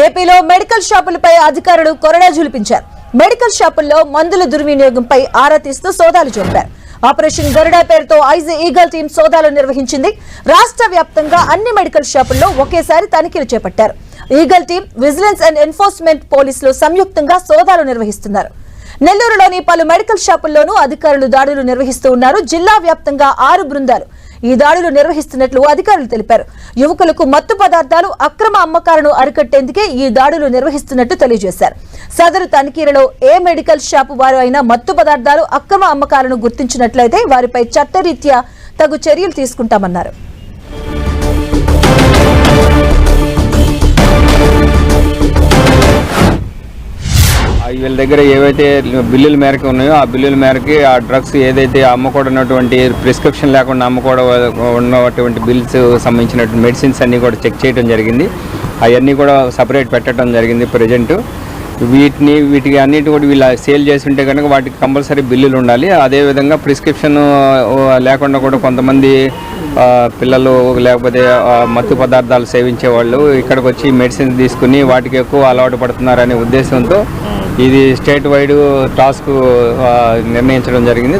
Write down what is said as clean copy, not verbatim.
ఏపీలో మెడికల్ షాపులపై అధికారులు కొరడా జులిపించారు. మెడికల్ షాపుల్లో మందుల దుర్వినియోగంపై ఆరా తీస్తూ సోదాలు జరిపారు. ఆపరేషన్ గరుడ పేరుతో ఐజీ ఈగల్ టీం సోదాలు నిర్వహించింది. రాష్ట్ర వ్యాప్తంగా అన్ని మెడికల్ షాపుల్లో ఒకేసారి తనిఖీలు చేపట్టారు. Eagle team, vigilance and enforcement పోలీసులు సంయుక్తంగా సోదాలు నిర్వహిస్తున్నారు. నెల్లూరులోని పలు మెడికల్ షాపుల్లోనూ అధికారులు దాడులు నిర్వహిస్తూ ఉన్నారు. జిల్లా వ్యాప్తంగా 6 బృందాలు ఈ దాడులు నిర్వహిస్తున్నట్లు అధికారులు తెలిపారు. యువకులకు మత్తు పదార్థాలు అక్రమ అమ్మకాలను అరికట్టేందుకే ఈ దాడులు నిర్వహిస్తున్నట్టు తెలియజేశారు. సదరు తనిఖీలలో ఏ మెడికల్ షాపు వారు అయినా మత్తు పదార్థాలు అక్రమ అమ్మకాలను గుర్తించినట్లయితే వారిపై చట్టరీత్యా తగు చర్యలు తీసుకుంటామన్నారు. వీళ్ళ దగ్గర ఏవైతే బిల్లుల మేరకు ఉన్నాయో ఆ బిల్లుల మేరకి ఆ డ్రగ్స్ ఏదైతే అమ్మకూడనటువంటి ప్రిస్క్రిప్షన్ లేకుండా ఉన్నటువంటి బిల్స్ సంబంధించినటువంటి మెడిసిన్స్ అన్నీ కూడా చెక్ చేయడం జరిగింది. అవన్నీ కూడా సపరేట్ పెట్టడం జరిగింది. ప్రజెంట్ వీటికి అన్నిటి కూడా వీళ్ళు సేల్ చేసి ఉంటే కనుక వాటికి కంపల్సరీ బిల్లులు ఉండాలి. అదేవిధంగా ప్రిస్క్రిప్షన్ లేకుండా కూడా కొంతమంది పిల్లలు లేకపోతే మత్తు పదార్థాలు సేవించే వాళ్ళు ఇక్కడికి వచ్చి మెడిసిన్స్ తీసుకుని వాటికి ఎక్కువ అలవాటు పడుతున్నారనే ఉద్దేశంతో ఇది స్టేట్ వైడ్ టాస్క్ నిర్ణయించడం జరిగింది.